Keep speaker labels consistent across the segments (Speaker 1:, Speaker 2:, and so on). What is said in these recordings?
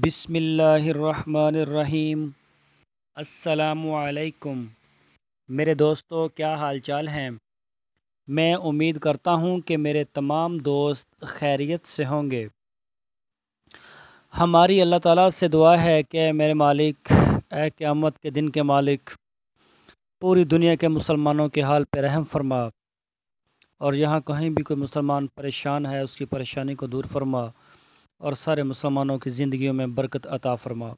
Speaker 1: बिस्मिल्लाहिर्रहमानिर्रहीम। अस्सलामुअलैकुम। मेरे दोस्तों, क्या हाल चाल हैं। मैं उम्मीद करता हूँ कि मेरे तमाम दोस्त खैरियत से होंगे। हमारी अल्लाह ताला से दुआ है कि मेरे मालिक ए क़यामत के दिन के मालिक पूरी दुनिया के मुसलमानों के हाल पे रहम फरमा, और यहाँ कहीं भी कोई मुसलमान परेशान है उसकी परेशानी को दूर फरमा, और सारे मुसलमानों की ज़िंदगियों में बरकत अता फरमा।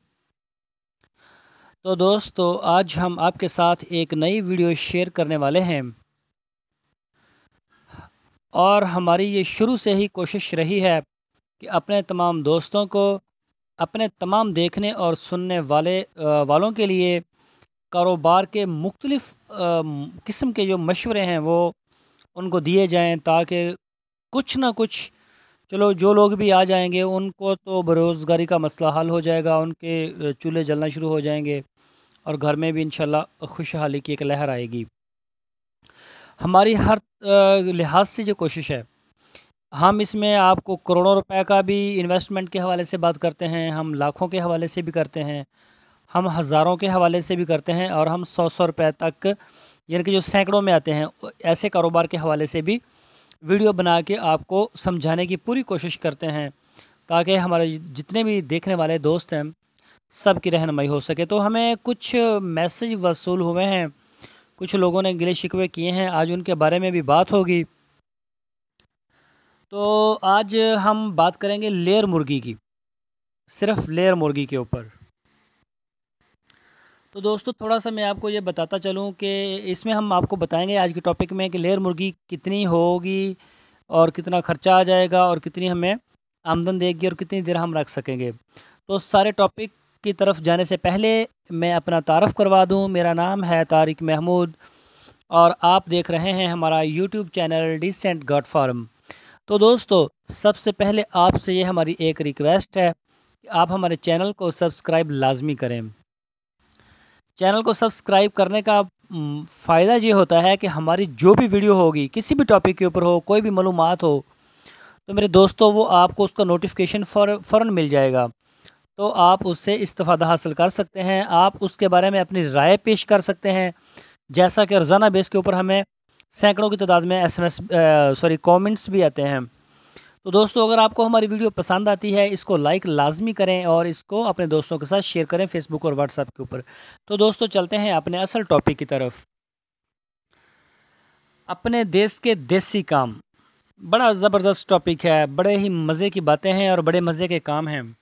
Speaker 1: तो दोस्तों, आज हम आपके साथ एक नई वीडियो शेयर करने वाले हैं, और हमारी ये शुरू से ही कोशिश रही है कि अपने तमाम दोस्तों को, अपने तमाम देखने और सुनने वालों के लिए कारोबार के मुख्तलिफ़ किस्म के जो मशवरे हैं वो उनको दिए जाएं, ताकि कुछ ना कुछ, चलो जो लोग भी आ जाएंगे उनको तो बेरोज़गारी का मसला हल हो जाएगा, उनके चूल्हे जलना शुरू हो जाएंगे और घर में भी इंशाल्लाह खुशहाली की एक लहर आएगी। हमारी हर लिहाज से जो कोशिश है, हम इसमें आपको करोड़ों रुपए का भी इन्वेस्टमेंट के हवाले से बात करते हैं, हम लाखों के हवाले से भी करते हैं, हम हज़ारों के हवाले से भी करते हैं, और हम 100-100 रुपए तक, यानी कि जो सैकड़ों में आते हैं, ऐसे कारोबार के हवाले से भी वीडियो बना के आपको समझाने की पूरी कोशिश करते हैं, ताकि हमारे जितने भी देखने वाले दोस्त हैं सब की रहनुमाई हो सके। तो हमें कुछ मैसेज वसूल हुए हैं, कुछ लोगों ने गिले शिकवे किए हैं, आज उनके बारे में भी बात होगी। तो आज हम बात करेंगे लेयर मुर्गी की, सिर्फ लेयर मुर्गी के ऊपर। तो दोस्तों, थोड़ा सा मैं आपको ये बताता चलूँ कि इसमें हम आपको बताएंगे आज के टॉपिक में कि लेयर मुर्गी कितनी होगी और कितना ख़र्चा आ जाएगा और कितनी हमें आमदन देगी और कितनी देर हम रख सकेंगे। तो सारे टॉपिक की तरफ जाने से पहले मैं अपना तारफ़ करवा दूँ। मेरा नाम है तारिक महमूद और आप देख रहे हैं हमारा YouTube channel Decent God Farm. तो दोस्तों, सबसे पहले आपसे ये हमारी एक रिक्वेस्ट है कि आप हमारे चैनल को सब्सक्राइब लाजमी करें। चैनल को सब्सक्राइब करने का फ़ायदा ये होता है कि हमारी जो भी वीडियो होगी, किसी भी टॉपिक के ऊपर हो, कोई भी मालूमात हो, तो मेरे दोस्तों वो आपको उसका नोटिफिकेशन फ़ौरन मिल जाएगा। तो आप उससे इस्तिफ़ादा हासिल कर सकते हैं, आप उसके बारे में अपनी राय पेश कर सकते हैं। जैसा कि रोज़ाना बेस के ऊपर हमें सैकड़ों की तादाद में कमेंट्स भी आते हैं। तो दोस्तों, अगर आपको हमारी वीडियो पसंद आती है, इसको लाइक लाजमी करें और इसको अपने दोस्तों के साथ शेयर करें फेसबुक और व्हाट्सएप के ऊपर। तो दोस्तों, चलते हैं अपने असल टॉपिक की तरफ। अपने देश के देसी काम, बड़ा ज़बरदस्त टॉपिक है, बड़े ही मज़े की बातें हैं और बड़े मज़े के काम हैं।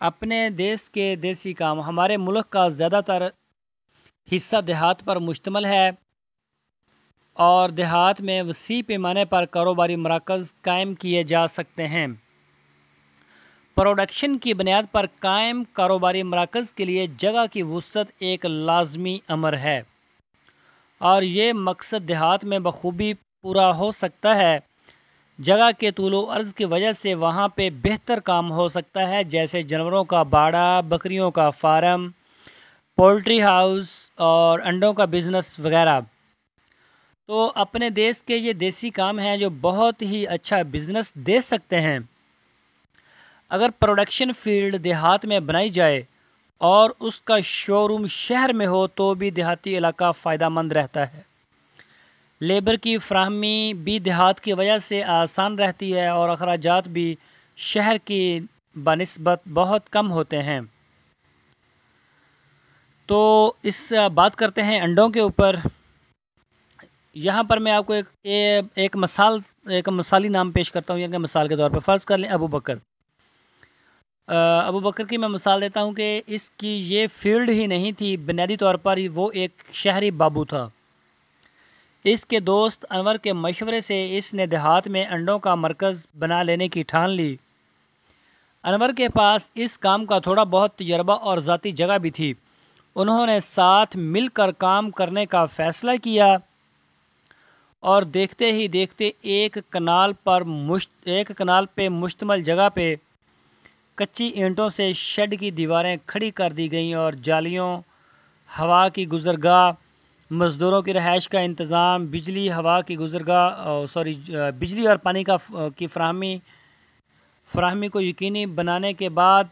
Speaker 1: अपने देश के देसी काम, हमारे मुल्क का ज़्यादातर हिस्सा देहात पर मुश्तमिल है, और देहात में वसी पैमाने पर कारोबारी मराकज़ कायम किए जा सकते हैं। प्रोडक्शन की बुनियाद पर कायम कारोबारी मराकज़ के लिए जगह की वुसअत एक लाजमी अमर है, और ये मकसद देहात में बखूबी पूरा हो सकता है। जगह के तूलो अर्ज़ की वजह से वहाँ पे बेहतर काम हो सकता है, जैसे जानवरों का बाड़ा, बकरियों का फार्म, पोल्ट्री हाउस और अंडों का बिज़नेस वगैरह। तो अपने देश के ये देसी काम हैं जो बहुत ही अच्छा बिज़नेस दे सकते हैं। अगर प्रोडक्शन फील्ड देहात में बनाई जाए और उसका शोरूम शहर में हो तो भी देहाती इलाका फ़ायदेमंद रहता है। लेबर की फ्राहमी भी देहात की वजह से आसान रहती है, और अखराजात भी शहर की बनिस्बत बहुत कम होते हैं। तो इस बात करते हैं अंडों के ऊपर। यहाँ पर मैं आपको एक मिसाली नाम पेश करता हूँ। यानी कि मिसाल के तौर पर फ़र्ज़ कर लें अबू बकर। अबू बकर की मैं मिसाल देता हूँ कि इसकी ये फील्ड ही नहीं थी, बुनियादी तौर पर वो एक शहरी बाबू था। इसके दोस्त अनवर के मशवरे से इसने देहात में अंडों का मरकज़ बना लेने की ठान ली। अनवर के पास इस काम का थोड़ा बहुत तजर्बा और ज़ाती जगह भी थी। उन्होंने साथ मिलकर काम करने का फ़ैसला किया, और देखते ही देखते एक कनाल पे मुश्तमिल जगह पे कच्ची ईंटों से शेड की दीवारें खड़ी कर दी गईं, और जालियों, हवा की गुज़रगाह, मज़दूरों की रहाइश का इंतज़ाम, बिजली और पानी की फ़राहमी को यकीनी बनाने के बाद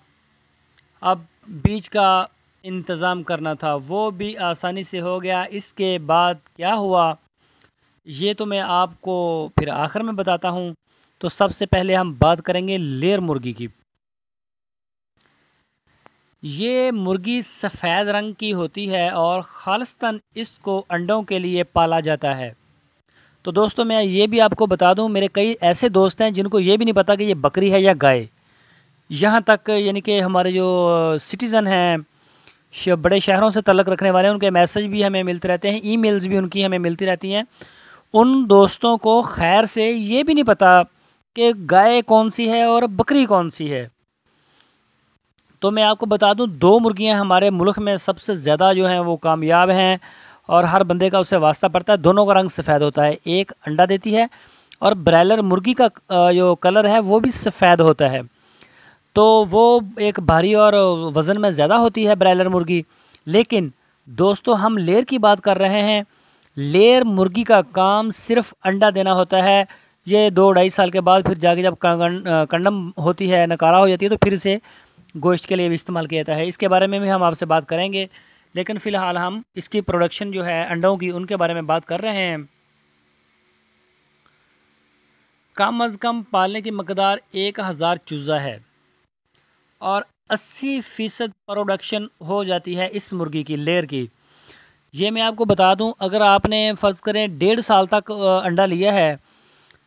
Speaker 1: अब बीज का इंतज़ाम करना था वो भी आसानी से हो गया। इसके बाद क्या हुआ ये तो मैं आपको फिर आखिर में बताता हूँ। तो सबसे पहले हम बात करेंगे लेयर मुर्गी की। ये मुर्गी सफ़ेद रंग की होती है और ख़ालिस्तान इसको अंडों के लिए पाला जाता है। तो दोस्तों मैं ये भी आपको बता दूं, मेरे कई ऐसे दोस्त हैं जिनको ये भी नहीं पता कि ये बकरी है या गाय। यहाँ तक यानी कि हमारे जो सिटीज़न हैं, बड़े शहरों से तल्लक़ रखने वाले हैं, उनके मैसेज भी हमें मिलते रहते हैं, ईमेल्स भी उनकी हमें मिलती रहती हैं। उन दोस्तों को खैर से ये भी नहीं पता कि गाय कौन सी है और बकरी कौन सी है। तो मैं आपको बता दूं, दो मुर्गियां हमारे मुल्क में सबसे ज़्यादा जो हैं वो कामयाब हैं और हर बंदे का उससे वास्ता पड़ता है। दोनों का रंग सफ़ेद होता है, एक अंडा देती है और ब्रायलर मुर्गी का जो कलर है वो भी सफ़ेद होता है। तो वो एक भारी और वज़न में ज़्यादा होती है ब्रायलर मुर्गी। लेकिन दोस्तों हम लेयर की बात कर रहे हैं। लेयर मुर्गी का काम सिर्फ अंडा देना होता है। ये 2-2.5 साल के बाद फिर जाके जब कंडम होती है, नकारा हो जाती है, तो फिर से गोश्त के लिए भी इस्तेमाल किया जाता है। इसके बारे में भी हम आपसे बात करेंगे, लेकिन फ़िलहाल हम इसकी प्रोडक्शन जो है अंडों की उनके बारे में बात कर रहे हैं। कम अज़ कम पालने की मकदार 1000 चूज़ा है और 80% प्रोडक्शन हो जाती है इस मुर्गी की, लेयर की। ये मैं आपको बता दूं, अगर आपने फ़र्ज़ करें 1.5 साल तक अंडा लिया है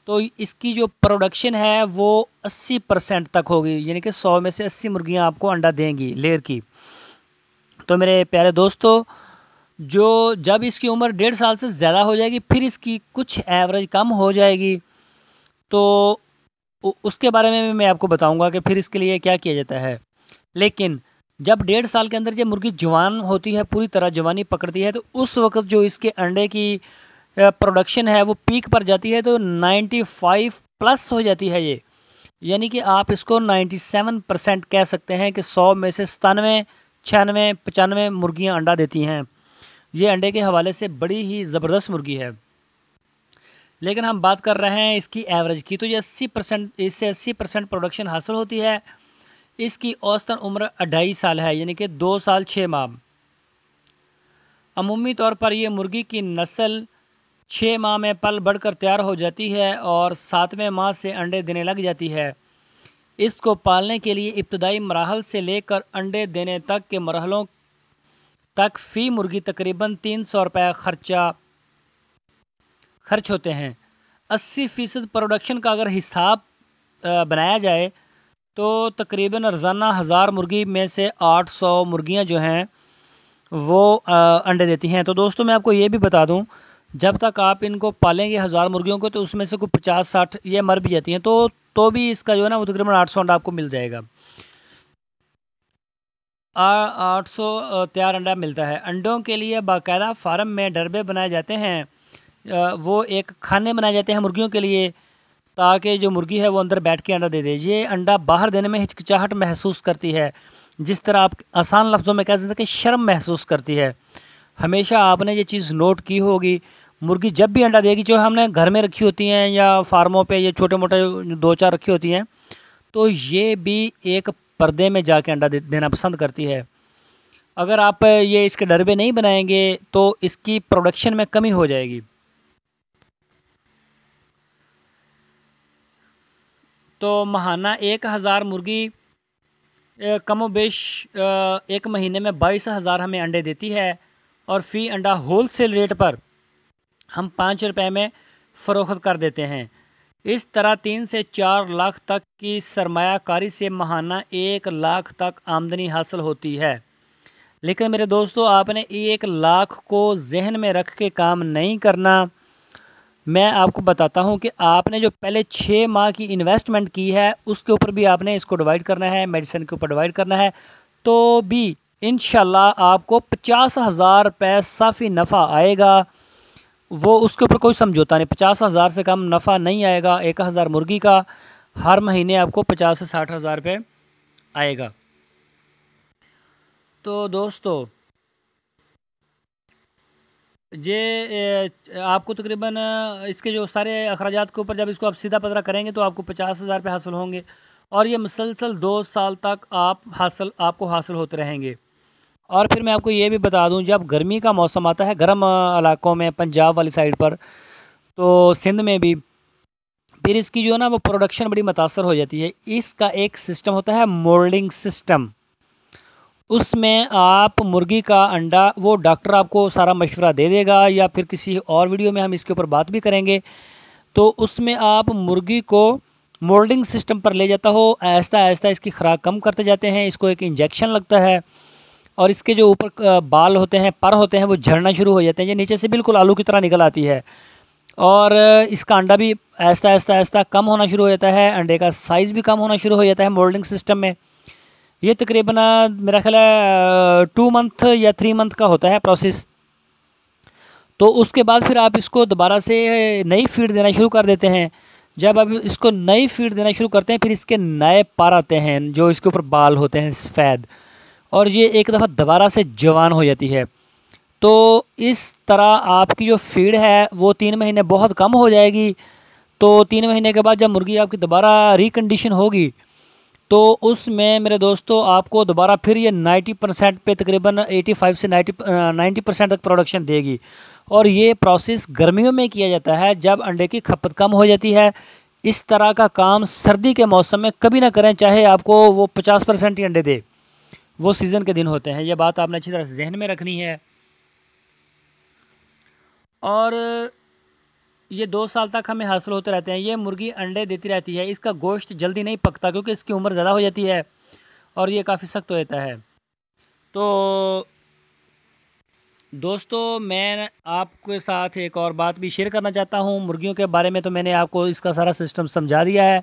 Speaker 1: तो इसकी जो प्रोडक्शन है वो 80% तक होगी, यानी कि 100 में से 80 मुर्गियां आपको अंडा देंगी लेयर की। तो मेरे प्यारे दोस्तों, जो जब इसकी उम्र 1.5 साल से ज़्यादा हो जाएगी फिर इसकी कुछ एवरेज कम हो जाएगी। तो उसके बारे में भी मैं आपको बताऊंगा कि फिर इसके लिए क्या किया जाता है। लेकिन जब 1.5 साल के अंदर ये मुर्गी जवान होती है, पूरी तरह जवानी पकड़ती है, तो उस वक्त जो इसके अंडे की प्रोडक्शन है वो पीक पर जाती है, तो 95 प्लस हो जाती है ये। यानी कि आप इसको 97% कह सकते हैं कि 100 में से 97, 96, 95 मुर्गियाँ अंडा देती हैं। ये अंडे के हवाले से बड़ी ही ज़बरदस्त मुर्गी है। लेकिन हम बात कर रहे हैं इसकी एवरेज की, तो ये 80%, इससे 80% प्रोडक्शन हासिल होती है। इसकी औसतन उम्र 2.5 साल है, यानी कि 2 साल 6 माह। अमूमी तौर पर यह मुर्गी की नस्ल 6 माह में पल बढ़कर तैयार हो जाती है और 7वें माह से अंडे देने लग जाती है। इसको पालने के लिए इब्तदाई मराहल से लेकर अंडे देने तक के मरहलों तक फ़ी मुर्गी तकरीबन 300 रुपये खर्च होते हैं। 80% प्रोडक्शन का अगर हिसाब बनाया जाए तो तकरीबन रोज़ाना 1000 मुर्गी में से 800 मुर्गियां जो हैं वो अंडे देती हैं। तो दोस्तों मैं आपको ये भी बता दूं, जब तक आप इनको पालेंगे 1000 मुर्गियों को, तो उसमें से कोई 50-60 ये मर भी जाती हैं, तो भी इसका जो है ना वो तकरीबन 800 अंडा आपको मिल जाएगा। 800 तैयार अंडा मिलता है। अंडों के लिए बाकायदा फार्म में डरबे बनाए जाते हैं। वो एक खाने बनाए जाते हैं मुर्गियों के लिए, ताकि जो मुर्गी है वो अंदर बैठ के अंडा दे दे। ये अंडा बाहर देने में हिचकिचाहट महसूस करती है, जिस तरह आप आसान लफ्ज़ों में कह सकते हैं कि शर्म महसूस करती है। हमेशा आपने ये चीज़ नोट की होगी, मुर्गी जब भी अंडा देगी, जो हमने घर में रखी होती हैं या फार्मों पे ये छोटे मोटे 2-4 रखी होती हैं, तो ये भी एक पर्दे में जाके अंडा देना पसंद करती है। अगर आप ये इसके डरबे नहीं बनाएंगे तो इसकी प्रोडक्शन में कमी हो जाएगी। तो महाना 1000 मुर्गी कमोबेश एक महीने में 22,000 हमें अंडे देती है और फ़ी अंडा होल सेल रेट पर हम 5 रुपये में फ़रोख्त कर देते हैं। इस तरह 3 से 4 लाख तक की सरमायाकारी से महाना 1 लाख तक आमदनी हासिल होती है। लेकिन मेरे दोस्तों, आपने 1 लाख को जहन में रख के काम नहीं करना। मैं आपको बताता हूँ कि आपने जो पहले 6 माह की इन्वेस्टमेंट की है उसके ऊपर भी आपने इसको डिवाइड करना है, मेडिसिन के ऊपर डिवाइड करना है, तो भी इंशाल्लाह आपको 50,000 रुपये साफ़ी नफ़ा आएगा। वो उसके ऊपर कोई समझौता नहीं, 50,000 से कम नफ़ा नहीं आएगा। 1000 मुर्गी का हर महीने आपको 50 से 60,000 रुपये आएगा। तो दोस्तों, आपको तकरीबन इसके जो सारे अखराजात के ऊपर जब इसको आप सीधा पतरा करेंगे तो आपको 50,000 रुपये हासिल होंगे। और ये मुसलसल 2 साल तक आपको हासिल होते रहेंगे। और फिर मैं आपको ये भी बता दूं, जब गर्मी का मौसम आता है गर्म इलाकों में, पंजाब वाली साइड पर, तो सिंध में भी, फिर इसकी जो है ना वो प्रोडक्शन बड़ी मुतासर हो जाती है। इसका एक सिस्टम होता है मोल्डिंग सिस्टम। उसमें आप मुर्गी का अंडा, वो डॉक्टर आपको सारा मशवरा दे देगा, या फिर किसी और वीडियो में हम इसके ऊपर बात भी करेंगे। तो उसमें आप मुर्गी को मोल्डिंग सिस्टम पर ले जाता हो, आहिस्ता आहिस्ता इसकी खुराक कम करते जाते हैं। इसको एक इंजेक्शन लगता है और इसके जो ऊपर बाल होते हैं, पर होते हैं, वो झड़ना शुरू हो जाते हैं। ये नीचे से बिल्कुल आलू की तरह निकल आती है। और इसका अंडा भी आहिस्ता आहिस्ता आहिस्ता कम होना शुरू हो जाता है। अंडे का साइज़ भी कम होना शुरू हो जाता है मोल्डिंग सिस्टम में। ये तकरीबन मेरा ख्याल है 2 मंथ या 3 मंथ का होता है प्रोसेस। तो उसके बाद फिर आप इसको दोबारा से नई फीड देना शुरू कर देते हैं। जब आप इसको नई फीड देना शुरू करते हैं, फिर इसके नए पर आते हैं जो इसके ऊपर बाल होते हैं सफ़ेद, और ये एक दफ़ा दोबारा से जवान हो जाती है। तो इस तरह आपकी जो फीड है वो 3 महीने बहुत कम हो जाएगी। तो 3 महीने के बाद जब मुर्गी आपकी दोबारा रिकंडीशन होगी, तो उसमें मेरे दोस्तों आपको दोबारा फिर ये 90% पे, तकरीबन 85 से 90% तक प्रोडक्शन देगी। और ये प्रोसेस गर्मियों में किया जाता है जब अंडे की खपत कम हो जाती है। इस तरह का काम सर्दी के मौसम में कभी ना करें, चाहे आपको वो 50% ही अंडे दे। वो सीज़न के दिन होते हैं, ये बात आपने अच्छी तरह से जहन में रखनी है। और ये 2 साल तक हमें हासिल होते रहते हैं। ये मुर्गी अंडे देती रहती है। इसका गोश्त जल्दी नहीं पकता क्योंकि इसकी उम्र ज़्यादा हो जाती है और ये काफ़ी सख्त हो जाता है। तो दोस्तों, मैं आपके साथ एक और बात भी शेयर करना चाहता हूँ मुर्गियों के बारे में। तो मैंने आपको इसका सारा सिस्टम समझा दिया है,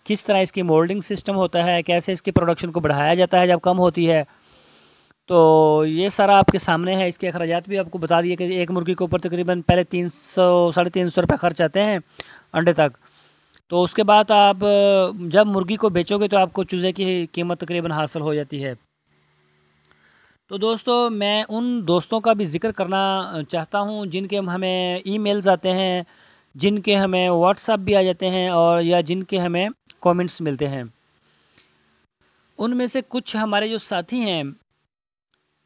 Speaker 1: किस तरह इसकी मोल्डिंग सिस्टम होता है, कैसे इसकी प्रोडक्शन को बढ़ाया जाता है जब कम होती है। तो ये सारा आपके सामने है। इसके अखराजात भी आपको बता दिए कि एक मुर्गी के ऊपर तकरीबन पहले 300 साढ़े 300 रुपये खर्च आते हैं अंडे तक। तो उसके बाद आप जब मुर्गी को बेचोगे तो आपको चूज़े की कीमत तकरीबन हासिल हो जाती है। तो दोस्तों, मैं उन दोस्तों का भी ज़िक्र करना चाहता हूँ जिनके हमें ईमेल्स आते हैं, जिनके हमें व्हाट्सएप भी आ जाते हैं, और या जिनके हमें कमेंट्स मिलते हैं। उनमें से कुछ हमारे जो साथी हैं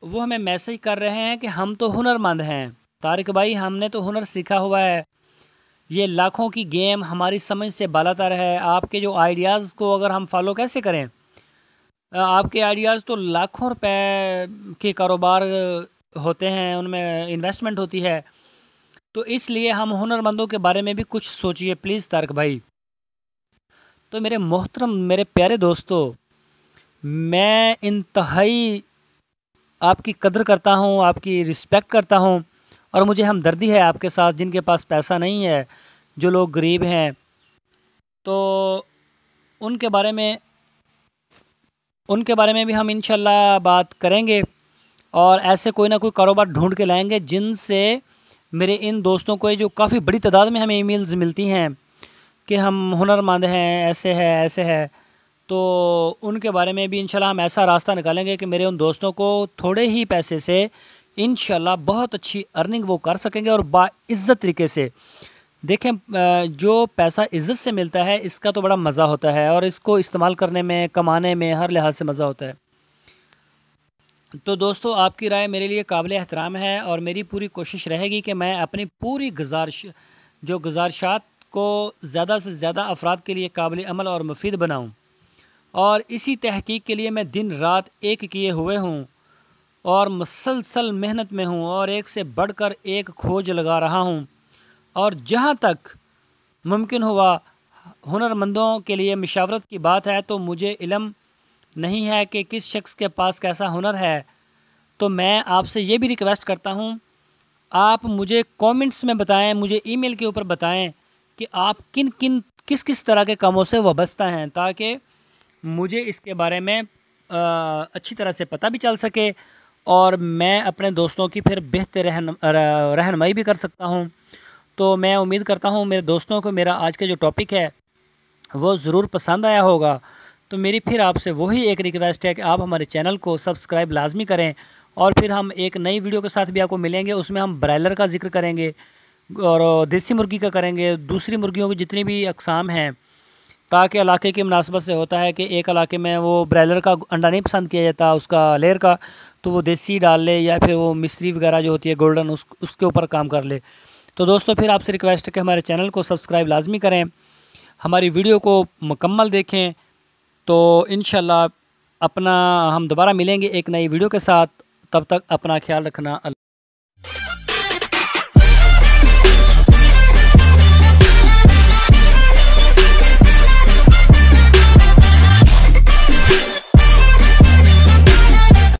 Speaker 1: वो हमें मैसेज कर रहे हैं कि हम तो हुनरमंद हैं तारिक भाई, हमने तो हुनर सीखा हुआ है, ये लाखों की गेम हमारी समझ से बालातर है। आपके जो आइडियाज़ को अगर हम फॉलो कैसे करें? आपके आइडियाज़ तो लाखों रुपए के कारोबार होते हैं, उनमें इन्वेस्टमेंट होती है। तो इसलिए हम हुनरमंदों के बारे में भी कुछ सोचिए प्लीज़ तारिक भाई। तो मेरे मोहतरम, मेरे प्यारे दोस्तों, मैं इंतहाई आपकी कदर करता हूँ, आपकी रिस्पेक्ट करता हूँ, और मुझे हमदर्दी है आपके साथ जिनके पास पैसा नहीं है, जो लोग गरीब हैं। तो उनके बारे में उनके बारे में भी हम इंशाल्लाह बात करेंगे, और ऐसे कोई ना कोई कारोबार ढूंढ के लाएंगे जिनसे मेरे इन दोस्तों को, जो काफ़ी बड़ी तादाद में हमें ईमेल्स मिलती हैं कि हम हुनरमंद हैं, ऐसे है ऐसे है, तो उनके बारे में भी इंशाल्लाह हम ऐसा रास्ता निकालेंगे कि मेरे उन दोस्तों को थोड़े ही पैसे से इंशाल्लाह बहुत अच्छी अर्निंग वो कर सकेंगे, और बाइज़्ज़त तरीके से। देखें, जो पैसा इज़्ज़त से मिलता है इसका तो बड़ा मज़ा होता है, और इसको इस्तेमाल करने में, कमाने में हर लिहाज से मज़ा होता है। तो दोस्तों, आपकी राय मेरे लिए काबिल एहतराम है, और मेरी पूरी कोशिश रहेगी कि मैं अपनी पूरी गुजारिशात को ज़्यादा से ज़्यादा अफराद के लिए काबिल अमल और मुफीद बनाऊँ। और इसी तहकीक के लिए मैं दिन रात एक किए हुए हूँ, और मुसलसल मेहनत में हूँ, और एक से बढ़कर एक खोज लगा रहा हूँ। और जहाँ तक मुमकिन हुआ, हुनरमंदों के लिए मशावरत की बात है, तो मुझे इल्म नहीं है कि किस शख्स के पास कैसा हुनर है। तो मैं आपसे ये भी रिक्वेस्ट करता हूँ, आप मुझे कमेंट्स में बताएं, मुझे ईमेल के ऊपर बताएं कि आप किस किस तरह के कामों से वाबस्ता हैं, ताकि मुझे इसके बारे में अच्छी तरह से पता भी चल सके, और मैं अपने दोस्तों की फिर बेहतर रहनुमाई भी कर सकता हूँ। तो मैं उम्मीद करता हूँ मेरे दोस्तों को मेरा आज का जो टॉपिक है वो ज़रूर पसंद आया होगा। तो मेरी फिर आपसे वही एक रिक्वेस्ट है कि आप हमारे चैनल को सब्सक्राइब लाजमी करें, और फिर हम एक नई वीडियो के साथ भी आपको मिलेंगे। उसमें हम ब्रायलर का जिक्र करेंगे, और देसी मुर्गी का करेंगे, दूसरी मुर्गियों की जितनी भी अक़साम हैं, ताकि इलाके की मुनासबत से होता है कि एक इलाके में वो ब्रायलर का अंडा नहीं पसंद किया जाता, उसका लेयर का, तो वो देसी डाल ले या फिर वो मिस्री वगैरह जो होती है गोल्डन उसके ऊपर काम कर ले। तो दोस्तों फिर आपसे रिक्वेस्ट है कि हमारे चैनल को सब्सक्राइब लाजमी करें, हमारी वीडियो को मुकम्मल देखें। तो इंशाल्लाह अपना हम दोबारा मिलेंगे एक नई वीडियो के साथ। तब तक अपना ख्याल रखना।